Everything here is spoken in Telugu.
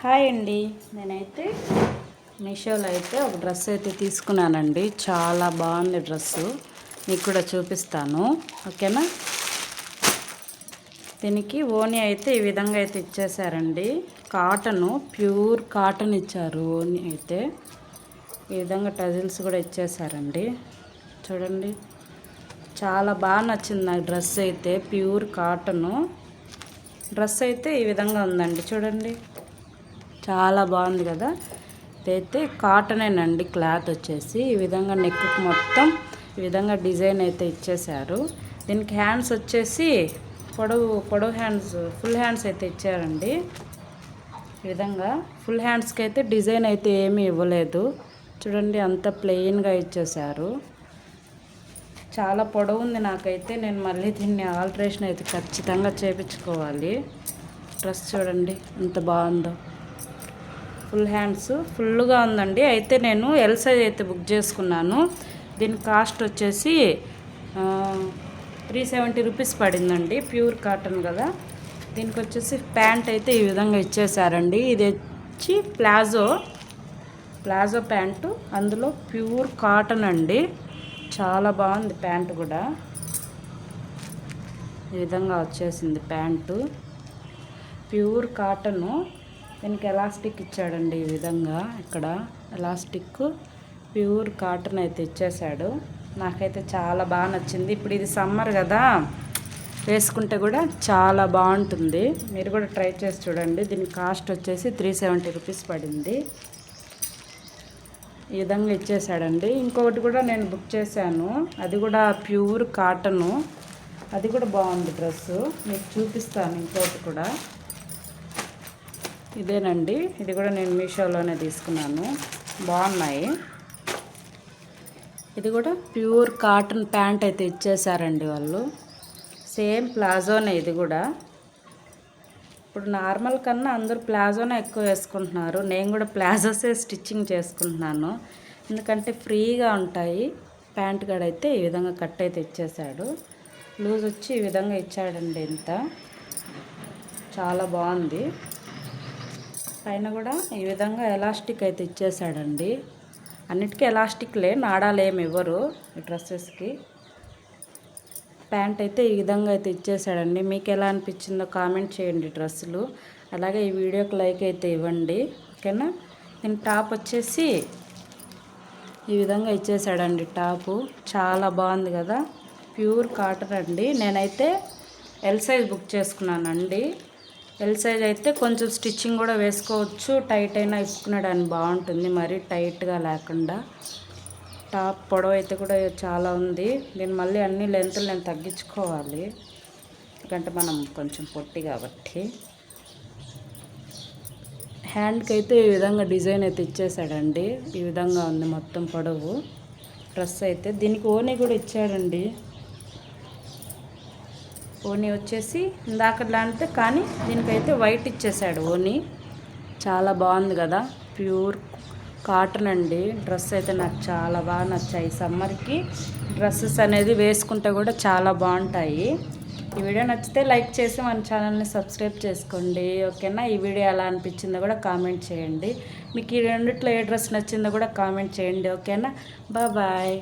హాయ్ అండి. నేనైతే మీషోలో అయితే ఒక డ్రెస్ అయితే తీసుకున్నానండి. చాలా బాగుంది డ్రెస్సు. మీకు కూడా చూపిస్తాను, ఓకేనా. దీనికి ఓని అయితే ఈ విధంగా అయితే ఇచ్చేసారండి. కాటను, ప్యూర్ కాటన్ ఇచ్చారు. ఓని అయితే ఈ విధంగా టజిల్స్ కూడా ఇచ్చేసారండి. చూడండి, చాలా బాగా నచ్చింది నాకు డ్రెస్ అయితే. ప్యూర్ కాటను డ్రెస్ అయితే ఈ విధంగా ఉందండి. చూడండి, చాలా బాగుంది కదా. ఇదైతే కాటనేనండి. క్లాత్ వచ్చేసి ఈ విధంగా నెక్ మొత్తం ఈ విధంగా డిజైన్ అయితే ఇచ్చేసారు. దీనికి హ్యాండ్స్ వచ్చేసి పొడవు హ్యాండ్స్, ఫుల్ హ్యాండ్స్ అయితే ఇచ్చారండి. ఈ విధంగా ఫుల్ హ్యాండ్స్కి అయితే డిజైన్ అయితే ఏమీ ఇవ్వలేదు. చూడండి, అంత ప్లెయిన్గా ఇచ్చేసారు. చాలా పొడవు ఉంది నాకైతే. నేను మళ్ళీ దీన్ని ఆల్ట్రేషన్ అయితే ఖచ్చితంగా చేయించుకోవాలి. డ్రెస్ చూడండి ఎంత బాగుందో. ఫుల్ హ్యాండ్స్ ఫుల్గా ఉందండి. అయితే నేను ఎల్ సైజ్ అయితే బుక్ చేసుకున్నాను. దీని కాస్ట్ వచ్చేసి 370 రూపీస్ పడిందండి. ప్యూర్ కాటన్ కదా. దీనికి వచ్చేసి ప్యాంట్ అయితే ఈ విధంగా ఇచ్చేసారండి. ఇది వచ్చి ప్లాజో ప్యాంటు, అందులో ప్యూర్ కాటన్ అండి. చాలా బాగుంది ప్యాంటు కూడా. ఈ విధంగా వచ్చేసింది ప్యాంటు, ప్యూర్ కాటను. దీనికి ఎలాస్టిక్ ఇచ్చాడండి. ఈ విధంగా ఇక్కడ ఎలాస్టిక్ ప్యూర్ కాటన్ అయితే ఇచ్చేసాడు. నాకైతే చాలా బాగా నచ్చింది. ఇప్పుడు ఇది సమ్మర్ కదా, వేసుకుంటే కూడా చాలా బాగుంటుంది. మీరు కూడా ట్రై చేసి చూడండి. దీని కాస్ట్ వచ్చేసి 370 రూపీస్ పడింది. ఈ విధంగా ఇచ్చేసాడండి. ఇంకొకటి కూడా నేను బుక్ చేశాను. అది కూడా ప్యూర్ కాటను. అది కూడా బాగుంది డ్రెస్సు. మీకు చూపిస్తాను. ఇంకొకటి కూడా ఇదేనండి. ఇది కూడా నేను మీషోలోనే తీసుకున్నాను. బాగున్నాయి. ఇది కూడా ప్యూర్ కాటన్ ప్యాంట్ అయితే ఇచ్చేసారండి వాళ్ళు. సేమ్ ప్లాజోనే ఇది కూడా. ఇప్పుడు నార్మల్ కన్నా అందరూ ప్లాజోనే ఎక్కువ వేసుకుంటున్నారు. నేను కూడా ప్లాజోసే స్టిచ్చింగ్ చేసుకుంటున్నాను, ఎందుకంటే ఫ్రీగా ఉంటాయి. ప్యాంట్ కూడా అయితే ఈ విధంగా కట్ అయితే ఇచ్చేసాడు. లూజ్ వచ్చి ఈ విధంగా ఇచ్చాడండి. ఇంత చాలా బాగుంది. పైన కూడా ఈ విధంగా ఎలాస్టిక్ అయితే ఇచ్చేసాడండి. అన్నిటికీ ఎలాస్టిక్లే, నాడాలు ఏమి ఇవ్వరు ఈ డ్రెస్సెస్కి. ప్యాంట్ అయితే ఈ విధంగా అయితే ఇచ్చేసాడండి. మీకు ఎలా అనిపించిందో కామెంట్ చేయండి డ్రెస్సులు. అలాగే ఈ వీడియోకి లైక్ అయితే ఇవ్వండి, ఓకేనా. దీని టాప్ వచ్చేసి ఈ విధంగా ఇచ్చేసాడండి. టాపు చాలా బాగుంది కదా. ప్యూర్ కాటన్ అండి. నేనైతే ఎల్ సైజ్ బుక్ చేసుకున్నానండి. ఎల్ సైజ్ అయితే కొంచెం స్టిచ్చింగ్ కూడా వేసుకోవచ్చు. టైట్ అయినా ఇప్పుకునడానికి బాగుంటుంది, మరీ టైట్గా లేకుండా. టాప్ పొడవు అయితే కూడా చాలా ఉంది. దీన్ని మళ్ళీ అన్ని లెంతులు నేను తగ్గించుకోవాలి, ఎందుకంటే మనం కొంచెం పొట్టి కాబట్టి. హ్యాండ్కి అయితే ఈ విధంగా డిజైన్ అయితే ఇచ్చేసాడండి. ఈ విధంగా ఉంది మొత్తం పొడవు డ్రెస్ అయితే. దీనికి ఓనీ కూడా ఇచ్చాడండి. ఓనీ వచ్చేసి ఇందాకలాంటిదే, కానీ దీనికైతే వైట్ ఇచ్చేసాడు ఓనీ. చాలా బాగుంది కదా. ప్యూర్ కాటన్ అండి. డ్రెస్ అయితే నాకు చాలా బాగా నచ్చాయి. సమ్మర్కి డ్రెస్సెస్ అనేది వేసుకుంటే కూడా చాలా బాగుంటాయి. ఈ వీడియో నచ్చితే లైక్ చేసి మన ఛానల్ని సబ్స్క్రైబ్ చేసుకోండి, ఓకేనా. ఈ వీడియో ఎలా అనిపించిందో కూడా కామెంట్ చేయండి. మీకు ఈ రెండిట్లో ఏ డ్రెస్ నచ్చిందో కూడా కామెంట్ చేయండి, ఓకేనా. బాయ్.